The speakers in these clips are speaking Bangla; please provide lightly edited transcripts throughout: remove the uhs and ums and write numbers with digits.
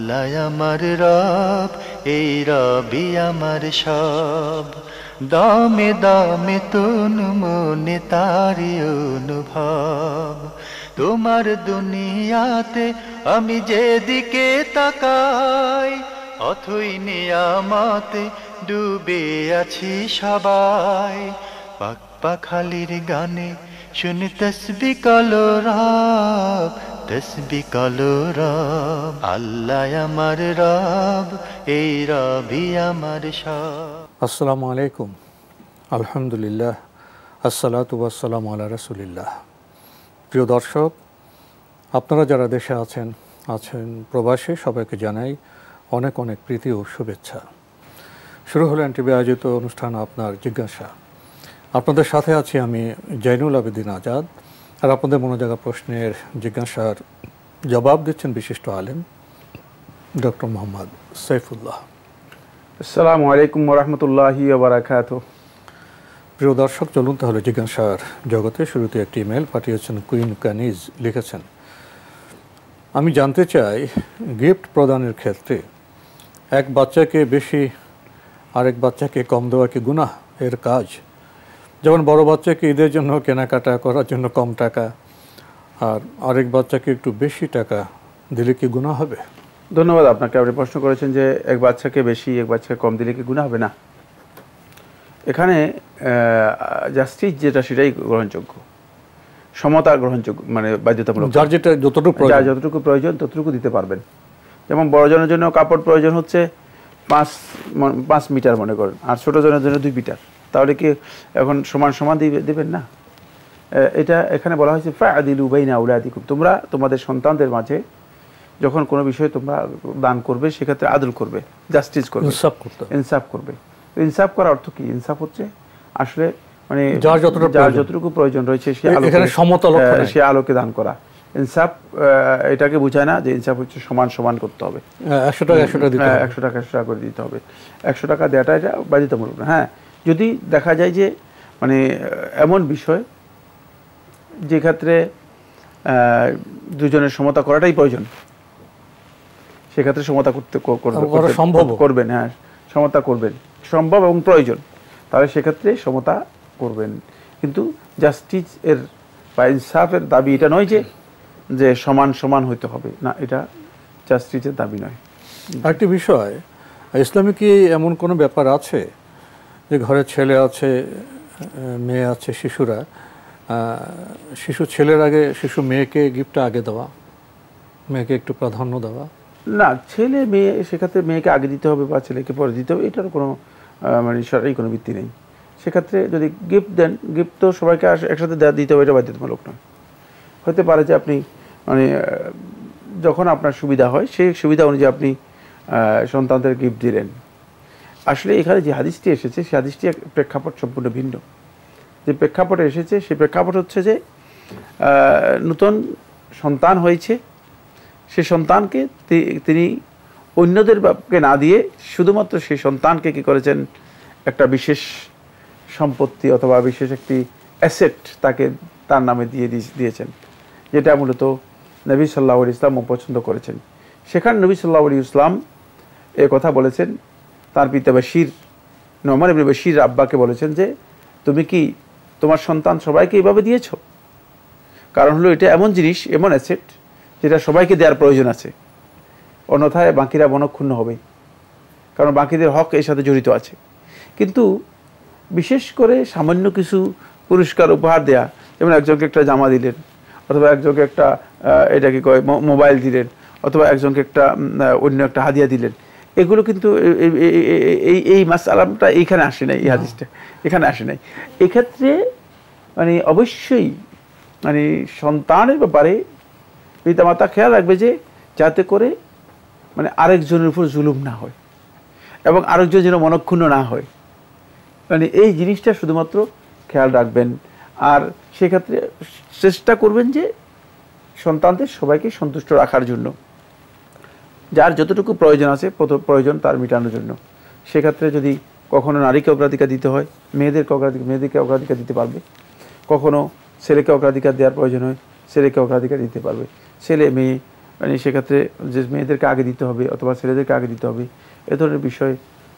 আল্লাহ আমার রব, এই রবি আমার সব। দামে দামে তন মনে তারি অনুভব। তোমার দুনিয়াতে আমি যেদিকে তাকাই, অথই নিয়ামতে ডুবে আছি সবাই। পাক পাখালির গানে শুনে তসবিহ কালো রব, তসবিহ কালো রব। আল্লাহ আমার রব, এই রবি আমার সব। আসসালামু আলাইকুম, আলহামদুলিল্লাহ, আসসালাতু ওয়াসসালামু আলা রাসূলিল্লাহ। প্রিয় দর্শক, আপনারা যারা দেশে আছেন প্রবাসে, সবাইকে জানাই অনেক অনেক প্রীতি ও শুভেচ্ছা। শুরু হলো এনটিভি আয়োজিত অনুষ্ঠান আপনার জিজ্ঞাসা। আপনাদের সাথে আছি আমি জয়নুল আবেদিন আজাদ, আর আপনাদের মনোজাগা প্রশ্নের জিজ্ঞাসার জবাব দিচ্ছেন বিশিষ্ট আলেম ডক্টর মোহাম্মদ সাইফুল্লাহ। আসসালামু আলাইকুম ওয়া রাহমাতুল্লাহি ওয়া বারাকাতুহু। প্রিয় দর্শক, চলুন তাহলে জিজ্ঞাসার জগতে। শুরুতে একটি ইমেল পাঠিয়েছেন কুইন কানিজ, লিখেছেন, আমি জানতে চাই গিফট প্রদানের ক্ষেত্রে এক বাচ্চাকে বেশি আরেক বাচ্চাকে কম দেওয়া কি গুনাহ এর কাজ? যেমন বড় বাচ্চাকে ঈদের জন্য কেনাকাটা করার জন্য কম টাকা, আর আরেক বাচ্চাকে একটু বেশি টাকা দিলে কি গুনাহ হবে? ধন্যবাদ আপনাকে। আপনি প্রশ্ন করেছেন যে এক বাচ্চাকে বেশি এক বাচ্চাকে কম দিলে কি গুনাহ হবে না। এখানে জাস্টিস যেটা সেটাই গ্রহণযোগ্য, সমতা গ্রহণযোগ্য, মানে বাধ্যতামূলক। যার যতটুকু প্রয়োজন ততটুকু দিতে পারবেন। যেমন বড়জনের জন্য কাপড় প্রয়োজন হচ্ছে 5 মিটার মনে করেন, আর ছোট জনের জন্য 2 মিটার, তাহলে কি এখন সমান সমান দেবেন না? এটা এখানে বলা হয়েছে ফাআদিলু বাইনা আওলাদিকুম, তোমরা তোমাদের সন্তানদের মাঝে যখন কোনো বিষয়ে তোমরা দান করবে সেক্ষেত্রে আদল করবে, জাস্টিস করবে, ইনসাফ করবে। ইনসাফ করার অর্থ কি? ইনসাফ হচ্ছে আসলে মানে যার যতটুকু প্রয়োজন রয়েছে সে আলোকে দান করা। ইনসাফ এটাকে বোঝায় না যে ইনসাফ হচ্ছে সমান সমান করতে হবে, 100 টাকা 100 টাকা করে দিতে হবে। 100 টাকা দেওয়াটা এটা বাধ্যতামূলক না। হ্যাঁ, যদি দেখা যায় যে মানে এমন বিষয় যে ক্ষেত্রে দুজনের সমতা করাটাই প্রয়োজন, সেক্ষেত্রে সমতা করবেন। হ্যাঁ, সমতা করবেন, সম্ভব এবং প্রয়োজন, তাহলে সেক্ষেত্রে সমতা করবেন। কিন্তু জাস্টিস এর বা ইনসাফের দাবি এটা নয় যে সমান সমান হইতে হবে না, এটা জাস্টিসের দাবি নয়। আরেকটি বিষয়, ইসলামে কি এমন কোনো ব্যাপার আছে যে ঘরে ছেলে আছে, মেয়ে আছে, শিশু ছেলের আগে শিশু মেয়েকে গিফটটা আগে দেওয়া, মেয়েকে একটু প্রাধান্য দেওয়া? না, ছেলে মেয়ে সেক্ষেত্রে মেয়েকে আগে দিতে হবে বা ছেলেকে পরে দিতে হবে, এটার কোনো মানে সরকারি কোনো ভিত্তি নেই। সেক্ষেত্রে যদি গিফট দেন, গিফট তো সবাইকে একসাথে দিতে হবে, এটা বাধ্যতামূলক নয়। হতে পারে যে আপনি মানে যখন আপনার সুবিধা হয় সেই সুবিধা অনুযায়ী আপনি সন্তানদের গিফট দিলেন। আসলে এখানে যে হাদিসটি এসেছে সেই হাদিসটি প্রেক্ষাপট সম্পূর্ণ ভিন্ন। যে প্রেক্ষাপটে এসেছে সেই প্রেক্ষাপট হচ্ছে যে নতুন সন্তান হয়েছে, সে সন্তানকে তিনি অন্যদেরকে না দিয়ে শুধুমাত্র সেই সন্তানকে কী করেছেন, একটা বিশেষ সম্পত্তি অথবা বিশেষ একটি অ্যাসেট তার নামে দিয়েছেন, যেটা মূলত নবী সাল্লাল্লাহু আলাইহি ওয়াসাল্লাম পছন্দ করেছেন। সেখানে নবী সাল্লাল্লাহু আলাইহি ওয়াসাল্লাম এ কথা বলেছেন, তার পিতা নোমান ইবনে বশীর আব্বাকে বলেছেন যে তুমি কি তোমার সন্তান সবাইকে এইভাবে দিয়েছ? কারণ হলো এটা এমন জিনিস, এমন অ্যাসেট যেটা সবাইকে দেওয়ার প্রয়োজন আছে, অন্যথায় বাকিরা মনক্ষুণ্ণ হবে, কারণ বাকিদের হক এর সাথে জড়িত আছে। কিন্তু বিশেষ করে সামান্য কিছু পুরস্কার উপহার দেয়া, যেমন একজনকে একটা জামা দিলেন, অথবা একজনকে একটা এটাকে কয় মোবাইল দিলেন, অথবা একজনকে একটা অন্য একটা হাদিয়া দিলেন, এগুলো কিন্তু এই মাসআলাটা এইখানে আসে নাই, এই হাদিসটা এখানে আসে নাই। এক্ষেত্রে মানে অবশ্যই মানে সন্তানের ব্যাপারে পিতামাতা খেয়াল রাখবে যে যাতে করে মানে আরেকজনের উপর জুলুম না হয় এবং আরেকজন যেন মনক্ষুণ্ণ না হয়, মানে এই জিনিসটা শুধুমাত্র খেয়াল রাখবেন। আর সেক্ষেত্রে চেষ্টা করবেন যে সন্তানদের সবাইকে সন্তুষ্ট রাখার জন্য, যার যতটুকু প্রয়োজন আছে প্রয়োজন তার মেটানোর জন্য। সেক্ষেত্রে যদি কখনো নারীকে অগ্রাধিকার দিতে হয়, মেয়েদেরকে অগ্রাধিকার দিতে পারবে, কখনো ছেলেকে অগ্রাধিকার দেওয়ার প্রয়োজন হয় ছেলেকে অগ্রাধিকার দিতে পারবে। ছেলে মেয়ে মানে সেক্ষেত্রে যে মেয়েদেরকে আগে দিতে হবে অথবা ছেলেদেরকে আগে দিতে হবে এ ধরনের বিষয়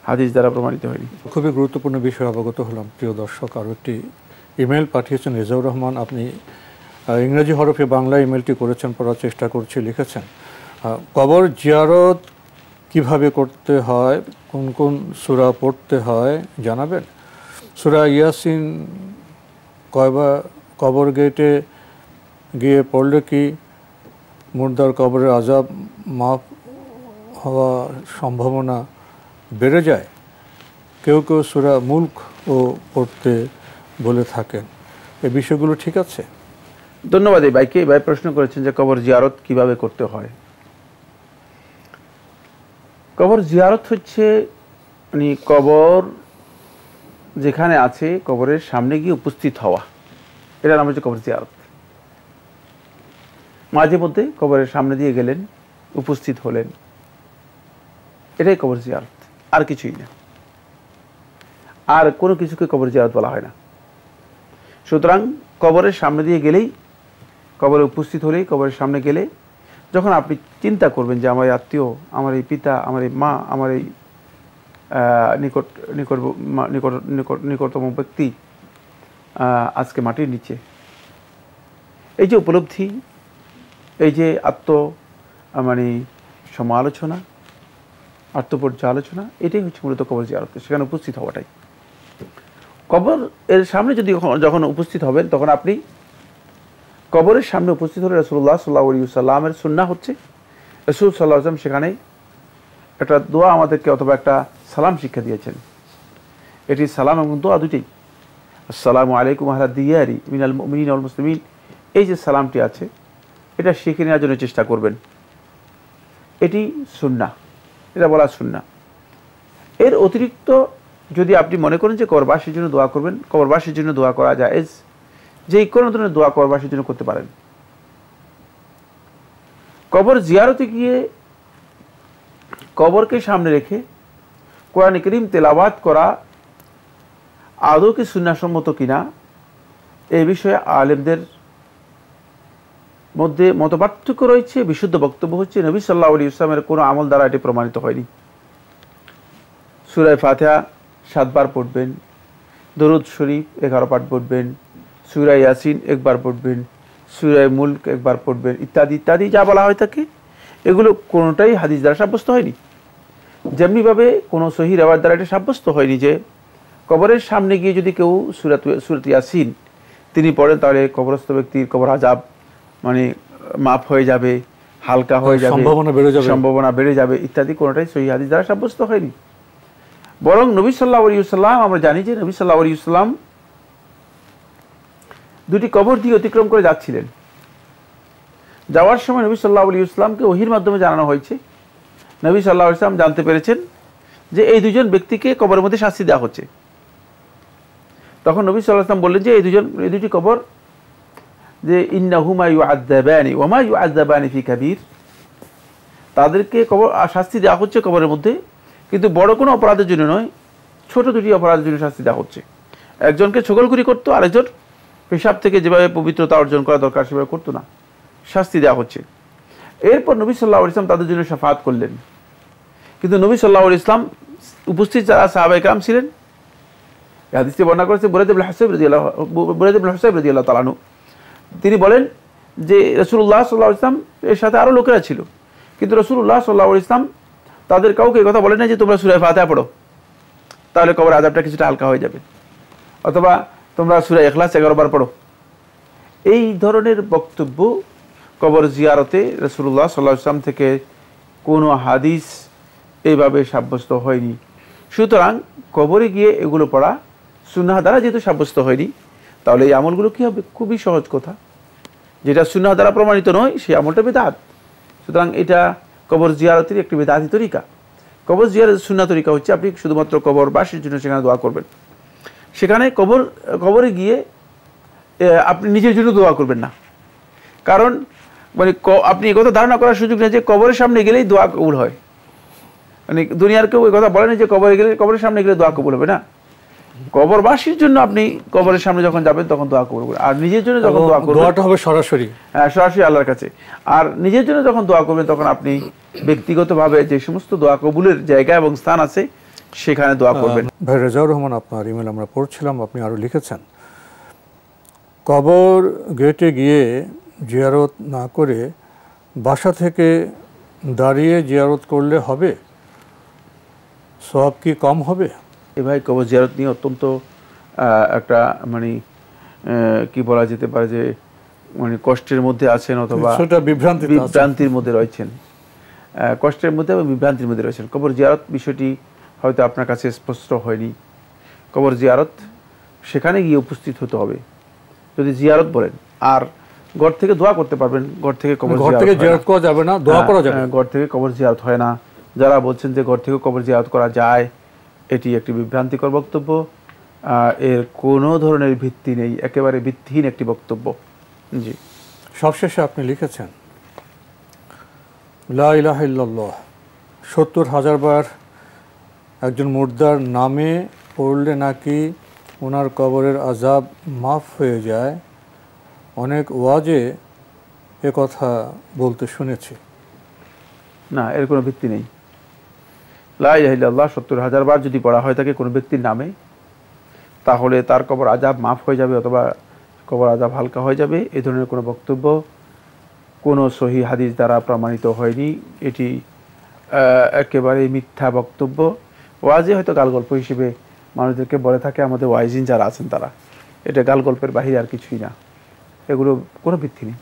হাদিস দ্বারা প্রমাণিত হয়নি। খুবই গুরুত্বপূর্ণ বিষয় অবগত হলাম প্রিয় দর্শক। আরও একটি ইমেল পাঠিয়েছেন রেজাউর রহমান, আপনি ইংরেজি হরফে বাংলা ইমেলটি করেছেন, পড়ার চেষ্টা করছি। লিখেছেন, কবর জিয়ারত কিভাবে করতে হয়, কোন কোন সূরা পড়তে হয় জানাবেন? সূরা ইয়াসিন কয়বার কবর গেটে গিয়ে পড়লে কি মুর্দার কবরের আযাব মাফ হওয়ার সম্ভাবনা বেড়ে যায়? কেউ কেউ সূরা মুলক ও পড়তে বলে থাকেন, এই বিষয়গুলো ঠিক আছে? ধন্যবাদ। এই ভাইকে, ভাই প্রশ্ন করেছেন যে কবর জিয়ারত কিভাবে করতে হয়। কবর জিয়ারত হচ্ছে মানে কবর যেখানে আছে কবরের সামনে গিয়ে উপস্থিত হওয়া, এটার নাম হচ্ছে কবর জিয়ারত। মাঝে মধ্যে কবরের সামনে দিয়ে গেলেন, উপস্থিত হলেন, এটাই কবর জিয়ারত, আর কিছুই না। আর কোনো কিছুকে কবর জিয়ারত বলা হয় না। সুতরাং কবরের সামনে দিয়ে গেলেই, কবরে উপস্থিত হলেই, কবরের সামনে গেলে যখন আপনি চিন্তা করবেন যে আমার এই আত্মীয়, আমার এই পিতা, আমার এই মা, আমার এই নিকটতম ব্যক্তি আজকে মাটির নিচে, এই যে উপলব্ধি, এই যে মানে সমালোচনা, আত্মপর্যালোচনা, এটাই হচ্ছে মূলত কবর জিয়ারত, সেখানে উপস্থিত হওয়াটাই। কবর এর সামনে যদি যখন উপস্থিত হবেন তখন আপনি কবরের সামনে উপস্থিত হলে রাসূলুল্লাহ সাল্লাল্লাহু আলাইহি ওয়াসাল্লামের সুন্নাহ হচ্ছে রাসূল সাল্লাল্লাহু আলাইহি ওয়াসাল্লাম সেখানে একটা দোয়া আমাদেরকে অথবা একটা সালাম শিক্ষা দিয়েছেন। এটি সালাম এবং দোয়া দুটোই। আসসালামু আলাইকুম আহলা দিয়ারি মিনাল মুমিনিন ওয়াল মুসলিমিন, এই যে সালামটি আছে এটা শিখে নেওয়ার জন্য চেষ্টা করবেন। এটি সুন্নাহ, এটা বলা সুন্নাহ। এর অতিরিক্ত যদি আপনি মনে করেন যে কবরবাসীর জন্য দোয়া করবেন, কবরবাসীর জন্য দোয়া করা জায়েজ, যে কোনো ধরনের দোয়া কবরবাসীর জন্য করতে পারেন। কবর জিয়ারতে গিয়ে কবরকে সামনে রেখে কোরআন কারীম তেলাওয়াত করা আদৌ কি সুন্নাহসম্মত কিনা, এই বিষয়ে আলেমদের মধ্যে মতপার্থক্য রয়েছে। বিশুদ্ধ বক্তব্য হচ্ছে নবী সাল্লাল্লাহু আলাইহি ওয়াসাল্লামের কোনো আমল দ্বারা এটি প্রমাণিত হয়নি। সূরা ফাতিহা 7 বার পড়বেন, দরুদ শরীফ 11 পাঠ পড়বেন, সূরা ইয়াসিন 1 বার পড়বেন, সূরা মুলক 1 বার পড়বেন, ইত্যাদি ইত্যাদি যা বলা হয় থাকে, এগুলো কোনোটাই হাদিস দ্বারা সাব্যস্ত হয়নি। যেমনিভাবে কোনো সহিহ রিওয়ায়াত দ্বারা এটা সাব্যস্ত হয়নি যে কবরের সামনে গিয়ে যদি কেউ সূরা ইয়াসিন তিনি পড়েন তাহলে কবরস্থ ব্যক্তির কবর আযাব মানে মাফ হয়ে যাবে, হালকা হয়ে যাবে, সম্ভাবনা বেড়ে যাবে ইত্যাদি, কোনোটাই সহিহ হাদিস দ্বারা সাব্যস্ত হয়নি। বরং নবী সাল্লাল্লাহু আলাইহি ওয়াসাল্লাম, আমরা জানি যে নবী সাল্লাল্লাহু আলাইহি ওয়াসাল্লাম দুটি কবর দিয়ে অতিক্রম করে যাচ্ছিলেন। যাওয়ার সময় নবী সাল্লাল্লাহু আলাইহি ওয়াসাল্লামকে ওহীর মাধ্যমে জানানো হয়েছে। নবী সাল্লাল্লাহু আলাইহি ওয়াসাল্লাম জানতে পেরেছেন যে এই দুজন ব্যক্তিকে কবরের মধ্যে শাস্তি দেওয়া হচ্ছে। তখন নবী সাল্লাল্লাহু আলাইহি ওয়াসাল্লাম বললেন যে এই দুটি কবর যে ইন্নাহুমা ইউআযাবানি ওয়া মা ইউআযাবানি ফি কাবীর, তাদেরকে কবর শাস্তি দেওয়া হচ্ছে কবরের মধ্যে, কিন্তু বড় কোনো অপরাধের জন্য নয়, ছোট দুটি অপরাধের জন্য শাস্তি দেওয়া হচ্ছে। একজনকে ছগলখুরি করতো, আরেকজন পেশাব থেকে যেভাবে পবিত্রতা অর্জন করা দরকার সেভাবে করতো না, শাস্তি দেওয়া হচ্ছে। এরপর নবী সাল্লাল্লাহু আলাইহি ওয়াসাল্লাম তাদের জন্য শাফাআত করলেন। কিন্তু নবী সাল্লাল্লাহু আলাইহি ওয়াসাল্লাম উপস্থিত যারা সাহাবায়ে কেরাম ছিলেন, হাদিসে বর্ণনা করেছে বুরাইদা ইবনে হুসাইব রাদিয়াল্লাহু তাআলা আনহু, তিনি বলেন যে রাসূলুল্লাহ সাল্লাল্লাহু আলাইহি ওয়াসাল্লাম এর সাথে আরও লোকেরা ছিল, কিন্তু রাসূলুল্লাহ সাল্লাল্লাহু আলাইহি ওয়াসাল্লাম তাদের কাউকে এই কথা বলেন না যে তোমরা সূরা ফাতিহা পড়ো, তাহলে কবর আযাবটা কিছুটা হালকা হয়ে যাবে, অথবা তোমরা সূরা ইখলাস 11 বার পড়ো। এই ধরনের বক্তব্য কবর জিয়ারতে রাসূলুল্লাহ সাল্লাল্লাহু আলাইহি ওয়াসাল্লাম থেকে কোনো হাদিস এইভাবে সাব্যস্ত হয়নি। সুতরাং কবরে গিয়ে এগুলো পড়া সুন্নাহ দ্বারা যেহেতু সাব্যস্ত হয়নি, তাহলে এই আমলগুলো কী হবে? খুবই সহজ কথা, যেটা সুন্নাহ দ্বারা প্রমাণিত নয় সেই আমলটা বিদআত। সুতরাং এটা কবর জিয়ারতের একটি বিদআতি তরিকা। কবর জিয়ারতের সুন্নাহ তরিকা হচ্ছে আপনি শুধুমাত্র কবরবাসীর জন্য সেখানে দোয়া করবেন। সেখানে কবরে গিয়ে আপনি নিজের জন্য দোয়া করবেন না, কারণ মানে আপনি একথা ধারণা করার সুযোগ নেই যে কবরের সামনে গেলেই দোয়া কবুল হয়। মানে দুনিয়ার কেউ এই কথা বলে না যে কবরে গেলে, কবরের সামনে গেলে দোয়া কবুল হবে না। কবরবাসীর জন্য আপনি কবরের সামনে যখন যাবেন তখন দোয়া করবেন, আর নিজের জন্য যখন দোয়া করবেন দোয়াটা হবে সরাসরি, হ্যাঁ সরাসরি আল্লাহর কাছে। আর নিজের জন্য যখন দোয়া করবেন তখন আপনি ব্যক্তিগতভাবে যে সমস্ত দোয়া কবুলের জায়গা এবং স্থান আছে সেখানে দোয়া করবেন। ভাই রেজাউর রহমান, আপনার ইমেল আমরা পড়ছিলাম, আপনি আরও লিখেছেন কবর গেটে গিয়ে জিয়ারত না করে বাসা থেকে দাঁড়িয়ে জিয়ারত করলে হবে, সওয়াব কি কম হবে? এ ভাই কবর জিয়ারত নিয়ে অত্যন্ত একটা মানে কি বলা যেতে পারে যে মানে কষ্টের মধ্যে আছেন অথবা সেটা বিভ্রান্তির মধ্যে রয়েছেন, কষ্টের মধ্যে এবং বিভ্রান্তির মধ্যে রয়েছেন। কবর জিয়ারত বিষয়টি হয়তো আপনার কাছে স্পষ্ট হয়নি। কবর জিয়ারত সেখানে গিয়ে উপস্থিত হতে হবে যদি জিয়ারত বলেন, আর ঘর থেকে দোয়া করতে পারবেন, ঘর থেকে কবর জিয়ারত করা যাবে না, দোয়া করা যাবে, ঘর থেকে কবর জিয়ারত হয় না। যারা বলছেন যে ঘর থেকে কবর জিয়ারত করা যায়, এটি একটি বিভ্রান্তিকর বক্তব্য, এর কোনো ধরনের ভিত্তি নেই, একেবারে ভিত্তিহীন একটি বক্তব্য। জি, সবশেষে আপনি লিখেছেন লা ইলাহা ইল্লাল্লাহ ৭০,০০০ বার একজন মুর্দার নামে পড়লে নাকি ওনার কবরের আযাব মাফ হয়ে যায়। অনেক ওয়াজে এ কথা বলতে শুনেছি। না, এর কোনো ভিত্তি নেই। লা ইলাহা ইল্লাল্লাহ ৭০,০০০ বার যদি পড়া হয় থাকে কোনো ব্যক্তির নামে, তাহলে তার কবর আযাব মাফ হয়ে যাবে অথবা কবর আযাব হালকা হয়ে যাবে, এই ধরনের কোনো বক্তব্য কোনো সহিহ হাদিস দ্বারা প্রমাণিত হয়নি। এটি একেবারে মিথ্যা বক্তব্য। ওয়াজে হয়তো গালগল্প হিসেবে মানুষদেরকে বলে থাকে আমাদের ওয়াইজিন যারা আছেন তারা, এটা গালগল্পের বাহিরে আর কিছুই না, এগুলো কোনো ভিত্তি নেই।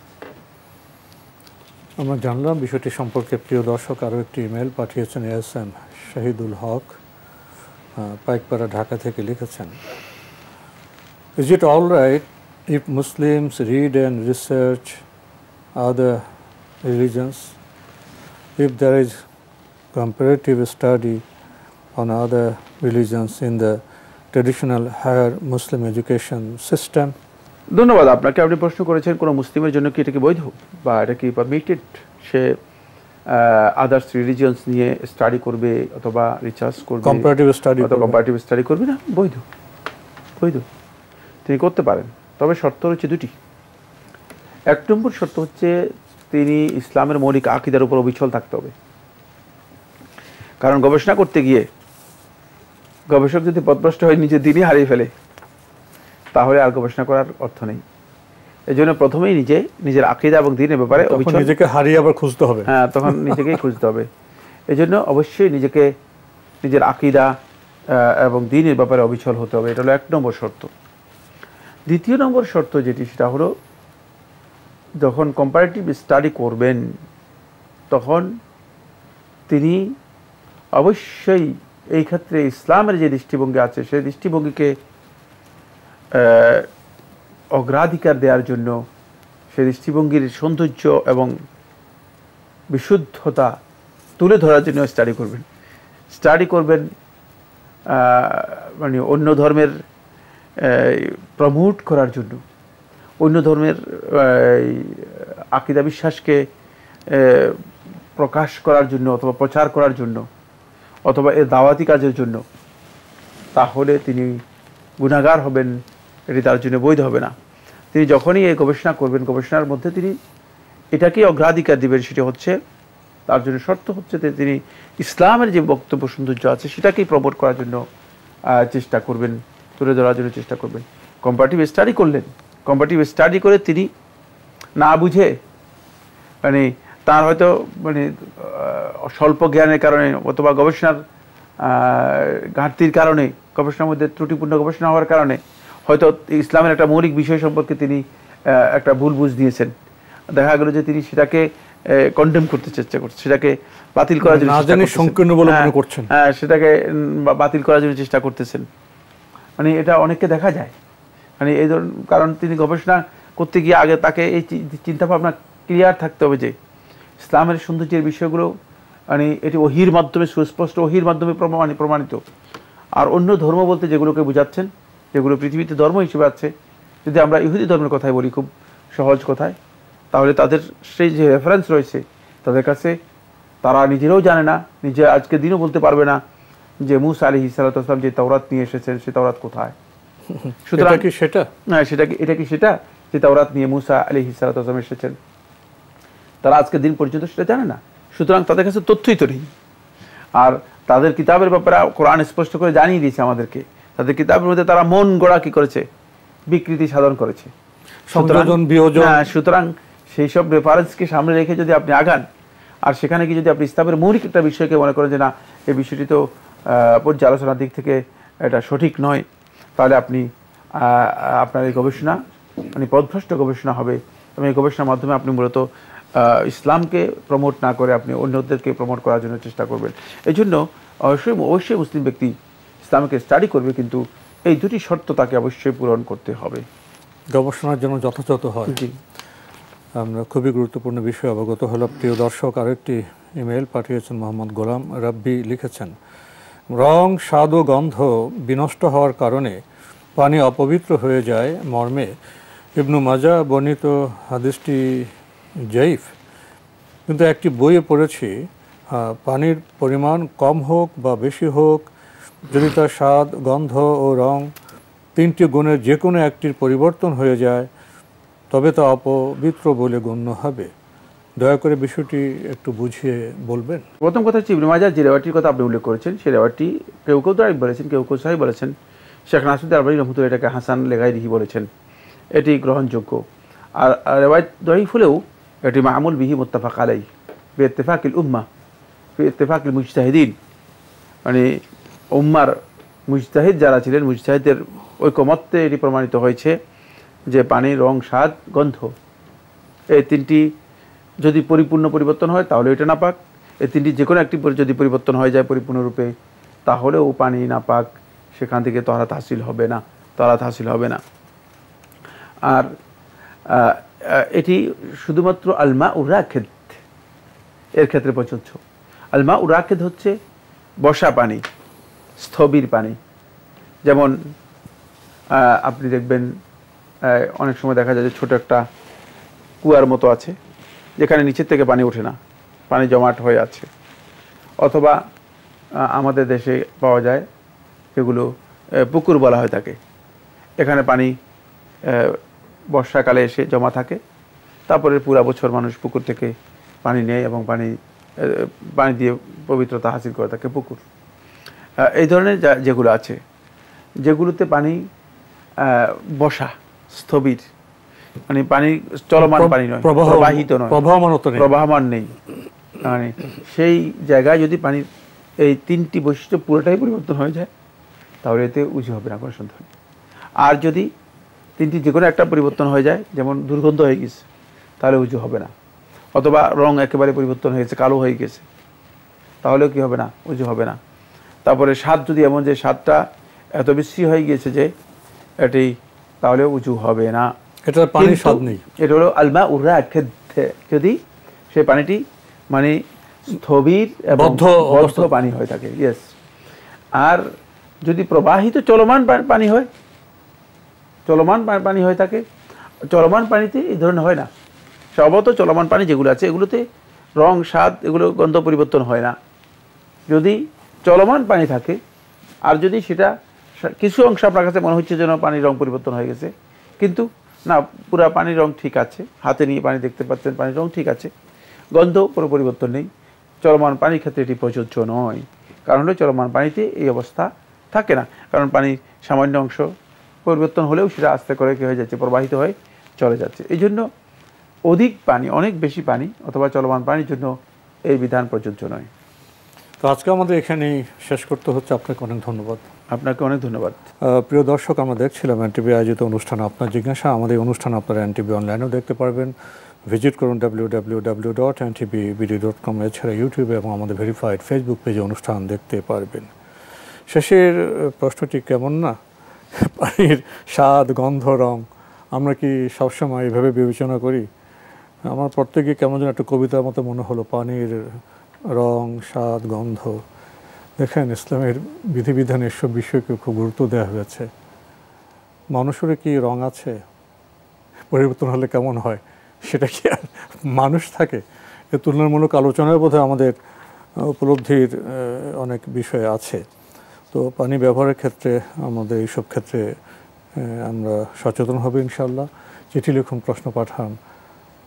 আমরা জানলাম বিষয়টি সম্পর্কে। প্রিয় দর্শক, আরও একটি ইমেল পাঠিয়েছেন এস.এম. শাহিদুল হক, পাইকপাড়া, ঢাকা থেকে লিখেছেন, Is it all right if Muslims read and research other religions? If there is comparative study on other religions in the traditional higher Muslim education system? ধন্যবাদ আপনাকে। আপনি প্রশ্ন করেছেন কোন মুসলিমের জন্য কি এটা কি বৈধ বা এটা কি পারমিটেড সে আদার্স রিলিজিয়ন্স নিয়ে স্টাডি করবে অথবা রিসার্চ করবে, কম্পারেটিভ স্টাডি করবে? না, বৈধ, বৈধ, তিনি করতে পারেন। তবে শর্ত হচ্ছে দুটি। এক নম্বর শর্ত হচ্ছে তিনি ইসলামের মৌলিক আকীদার উপর অবিচল থাকতে হবে। কারণ গবেষণা করতে গিয়ে গবেষক যদি পথভ্রষ্ট হয়ে নিজের দিনই হারিয়ে ফেলে তাহলে আর গবেষণা করার অর্থ নেই। এই জন্য প্রথমেই নিজের আকীদা এবং দ্বীনের ব্যাপারে অবিচল, নিজেকে হারিয়ে আবার খুঁজতে হবে। হ্যাঁ, তখন নিজেকেই খুঁজতে হবে। এই জন্য অবশ্যই নিজের আকীদা এবং দ্বীনের ব্যাপারে অবিচল হতে হবে। এটা হলো এক নম্বর শর্ত। দ্বিতীয় নম্বর শর্ত যেটি, সেটা হলো যখন কম্পারেটিভ স্টাডি করবেন তখন তিনি অবশ্যই এই ক্ষেত্রে ইসলামের যে দৃষ্টিভঙ্গি আছে সেই দৃষ্টিভঙ্গিকে অগ্রাধিকার দেওয়ার জন্য, সেই দৃষ্টিভঙ্গির সৌন্দর্য এবং বিশুদ্ধতা তুলে ধরার জন্য স্টাডি করবেন মানে অন্য ধর্মের প্রমোট করার জন্য, অন্য ধর্মের আকীদা বিশ্বাসকে প্রকাশ করার জন্য অথবা প্রচার করার জন্য অথবা এর দাওয়াতি কাজের জন্য, তাহলে তিনি গুনাহগার হবেন, এটি তার জন্য বৈধ হবে না। তিনি যখনই এই গবেষণা করবেন, গবেষণার মধ্যে তিনি এটাকেই অগ্রাধিকার দিবেন, সেটা হচ্ছে তার জন্য শর্ত হচ্ছে তিনি ইসলামের যে বক্তব্য সৌন্দর্য আছে সেটাকেই প্রমোট করার জন্য চেষ্টা করবেন, তুলে ধরার জন্য চেষ্টা করবেন। কম্পারেটিভ স্টাডি করলেন, কম্পারেটিভ স্টাডি করে তিনি না বুঝে মানে তার হয়তো মানে স্বল্প জ্ঞানের কারণে অথবা গবেষণার ঘাটতির কারণে, গবেষণার মধ্যে ত্রুটিপূর্ণ গবেষণা হওয়ার কারণে হয়তো ইসলামের একটা মৌলিক বিষয় সম্পর্কে তিনি একটা ভুল বুঝ দিয়েছেন। দেখা গেল যে তিনি সেটাকে কন্ডেম করতে চেষ্টা করছেন, সেটাকে বাতিল করার জন্য সেটাকে বাতিল করার জন্য চেষ্টা করতেছেন। মানে এটা অনেককে দেখা যায়। মানে এই ধরুন, কারণ তিনি গবেষণা করতে গিয়ে আগে তাকে এই চিন্তাভাবনা ক্লিয়ার থাকতে হবে যে ইসলামের সৌন্দর্যের বিষয়গুলো মানে এটি ওহির মাধ্যমে সুস্পষ্ট, ওহির মাধ্যমে প্রমাণিত। আর অন্য ধর্ম বলতে যেগুলোকে বোঝাচ্ছেন, যেগুলো পৃথিবীতে ধর্ম হিসেবে আছে, যদি আমরা ইহুদি ধর্মের কথাই বলি খুব সহজ কথায়, তাহলে তাদের সেই যে রেফারেন্স রয়েছে তাদের কাছে, তারা নিজেরাও জানে না, নিজে আজকে দিনও বলতে পারবে না যে মুসা আলাইহিস সালাতু ওয়াস সালাম যে তাওরাত নিয়ে এসেছেন সে তাওরাত কোথায়। সুতরাং কি সেটা, হ্যাঁ এটা কি সেটা যে তাওরাত নিয়ে মুসা আলাইহিস সালাতু ওয়াস সালাম এসেছেন? তারা আজকের দিন পর্যন্ত সেটা জানে না। সুতরাং তাদের কাছে তথ্যই তো নেই। আর তাদের কিতাবের ব্যাপারে কোরআন স্পষ্ট করে জানিয়ে দিয়েছে আমাদেরকে, তাদের কিতাবের মধ্যে তারা মন গড়া কি করেছে, বিকৃতি সাধন করেছে, সংযোজন বিয়োজন। সুতরাং সেই সব রেফারেন্সকে সামনে রেখে যদি আপনি আগান, আর সেখানে কি যদি আপনি ইসলামের মৌলিক একটা বিষয়কে মনে করেন যে না এই বিষয়টি তো পর্যালোচনার দিক থেকে এটা সঠিক নয়, তাহলে আপনি আপনার এই গবেষণা মানে পথভ্রষ্ট গবেষণা হবে, এবং এই গবেষণার মাধ্যমে আপনি মূলত ইসলামকে প্রমোট না করে আপনি অন্যদেরকে প্রমোট করার জন্য চেষ্টা করবেন। এই জন্য অবশ্যই মুসলিম ব্যক্তি ইসলামকে স্টাডি করবে, কিন্তু এই দুটি শর্ত তাকে অবশ্যই পূরণ করতে হবে গবেষণার জন্য যথাযথ হয়। আমরা খুবই গুরুত্বপূর্ণ বিষয় অবগত হলো। প্রিয় দর্শক, আরেকটি ইমেল পাঠিয়েছেন মোহাম্মদ গোলাম রাব্বি, লিখেছেন রং, স্বাদ ও গন্ধ বিনষ্ট হওয়ার কারণে পানি অপবিত্র হয়ে যায় মর্মে ইবনু মাজা বর্ণিত হাদিসটি জয়ীফ, কিন্তু একটি বইয়ে পড়েছি পানির পরিমাণ কম হোক বা বেশি হোক, যদি তার স্বাদ, গন্ধ ও রং তিনটি গুণের যে কোনো একটির পরিবর্তন হয়ে যায় তবে তা অপবিত্র বলে গণ্য হবে। দয়া করে বিষয়টি একটু বুঝিয়ে বলবেন। প্রথম কথা হচ্ছে ইবনে মাজাহ যে রেওয়ায়তটির কথা আপনি উল্লেখ করেছেন, সেই রেওয়ায়তটি কেউ কেউ দায়ীফ বলেছেন, কেউ কেউ সহিহ বলেছেন। শেখ নাসিরুদ্দিন আলবানী রহমতুল্লাহ এটাকে হাসান লেগাইরিহি বলেছেন, এটি গ্রহণযোগ্য। আর রেওয়ায়ত দায়ীফ হলেও এটি মামুল বিহি মুত্তাফাক আলাইহি বিইত্তিফাকিল উম্মাহ বিইত্তিফাকিল মুজতাহিদিন, মানে উম্মার মুজতাহিদ যারা ছিলেন, মুজতাহিদের ঐকমত্যে এটি প্রমাণিত হয়েছে যে পানির রং, স্বাদ, গন্ধ এই তিনটি যদি পরিপূর্ণ পরিবর্তন হয় তাহলে এটা নাপাক। এই তিনটি যে কোনো একটি যদি পরিবর্তন হয়ে যায় পরিপূর্ণরূপে তাহলেও পানি নাপাক, সেখান থেকে তহরাত হাসিল হবে না। আর এটি শুধুমাত্র আলমা উ রাখেদ এর ক্ষেত্রে প্রযোজ্য। আলমা উ রাখেদ হচ্ছে বসা পানি, স্থবির পানি। যেমন আপনি দেখবেন অনেক সময় দেখা যায় যে ছোট একটা কুয়ার মতো আছে যেখানে নিচের থেকে পানি ওঠে না, পানি জমাট হয়ে আছে। অথবা আমাদের দেশে পাওয়া যায় এগুলো পুকুর বলা হয় থাকে, এখানে পানি বর্ষাকালে এসে জমা থাকে, তারপরে পুরা বছর মানুষ পুকুর থেকে পানি নেয় এবং পানি দিয়ে পবিত্রতা হাসিল করে থাকে পুকুর। এই ধরনের যেগুলো আছে, যেগুলোতে পানি বসা, স্থবির, মানে পানি চলমান পানি নয়, প্রবাহিত নয়, প্রবাহমান নেই, মানে সেই জায়গায় যদি পানির এই তিনটি বৈশিষ্ট্য পুরোটাই পরিবর্তন হয়ে যায় তাহলে এতে উজু হবে না কোনো সন্দেহ। আর যদি তিনটি যে কোনো একটা পরিবর্তন হয়ে যায়, যেমন দুর্গন্ধ হয়ে গেছে, তাহলে উজু হবে না। অথবা রং একেবারে পরিবর্তন হয়েছে, কালো হয়ে গেছে, তাহলেও কি হবে না, উজু হবে না। তারপরে স্বাদ যদি এমন যে স্বাদটা এত বেশি হয়ে গিয়েছে যে এটি, তাহলে উজু হবে না। এটা পানির স্বাদ নেই, এটা হলো আলমা উ রাখেদ। যদি সেই পানিটি মানে স্থবির এবং বদ্ধ পানি হয়ে থাকে, ইয়েস। আর যদি প্রবাহিত চলমান পানি হয়, চলমান পানি হয়ে থাকে, চলমান পানিতে এই ধরনের হয় না। স্বভাবত চলমান পানি যেগুলো আছে এগুলোতে রং, স্বাদ, এগুলো গন্ধ পরিবর্তন হয় না। যদি চলমান পানি থাকে আর যদি সেটা কিছু অংশ আপনার কাছে মনে হচ্ছে যেন পানির রং পরিবর্তন হয়ে গেছে, কিন্তু না, পুরা পানির রং ঠিক আছে, হাতে নিয়ে পানি দেখতে পাচ্ছেন পানির রং ঠিক আছে, গন্ধ কোনো পরিবর্তন নেই, চলমান পানির ক্ষেত্রে এটি প্রযোজ্য নয়। কারণ হলো চলমান পানিতে এই অবস্থা থাকে না, কারণ পানির সামান্য অংশ পরিবর্তন হলেও সেটা আস্তে করে কী হয়ে যাচ্ছে, প্রবাহিত হয়ে চলে যাচ্ছে। এই জন্য অধিক পানি, অনেক বেশি পানি অথবা চলমান পানির জন্য এই বিধান প্রযোজ্য নয়। তো আজকে আমাদের এখানেই শেষ করতে হচ্ছে। আপনাকে অনেক ধন্যবাদ। আপনাকে অনেক ধন্যবাদ। প্রিয় দর্শক, আমরা দেখছিলাম এনটিভি আয়োজিত অনুষ্ঠান আপনার জিজ্ঞাসা। আমাদের অনুষ্ঠান আপনারা এনটিভি অনলাইনেও দেখতে পারবেন। ভিজিট করুন www.ntbd.com। এছাড়া ইউটিউবে এবং আমাদের ভেরিফাইড ফেসবুক পেজে অনুষ্ঠান দেখতে পারবেন। শেষের প্রশ্নটি কেমন না, পানির স্বাদ, গন্ধ, রং আমরা কি সবসময় এইভাবে বিবেচনা করি? আমার প্রত্যেকে কেমন যেন একটা কবিতার মতো মনে হলো, পানির রং, স্বাদ, গন্ধ। দেখেন, ইসলামের বিধিবিধানে এসব বিষয়কে খুব গুরুত্ব দেওয়া হয়েছে। মানুষেরও কি রং আছে? পরিবর্তন হলে কেমন হয়, সেটা কি আর মানুষ থাকে? এ তুলনামূলক আলোচনায় বোধহয় আমাদের উপলব্ধির অনেক বিষয় আছে। তো পানি ব্যবহারের ক্ষেত্রে আমাদের এইসব ক্ষেত্রে আমরা সচেতন হব ইনশাআল্লাহ। চিঠি লিখুন, প্রশ্ন পাঠান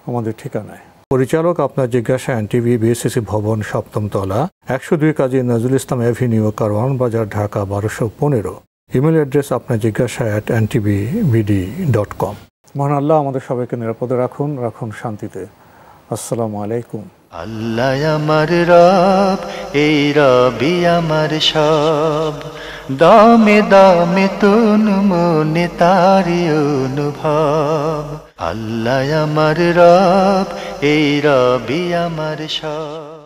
আমাদের ঠিকানায়। পরিচালক আপনার জিজ্ঞাসা এনটিভি, বিএসসিসি ভবন, 7ম তলা, 102 কাজী নজরুল ইসলাম এভিনিউ, কারওয়ান বাজার, ঢাকা 1215। ইমেল অ্যাড্রেস আপনার জিজ্ঞাসা @ntvbd.com। মহান আল্লাহ আমাদের সবাইকে নিরাপদে রাখুন, রাখুন শান্তিতে। আসসালামু আলাইকুম। আল্লাহ আমার রব, এই রবি আমার সব, দামে দামে তুন মনে তারি অনুভব। আল্লাহ আমার রব, এই রবি আমার সব।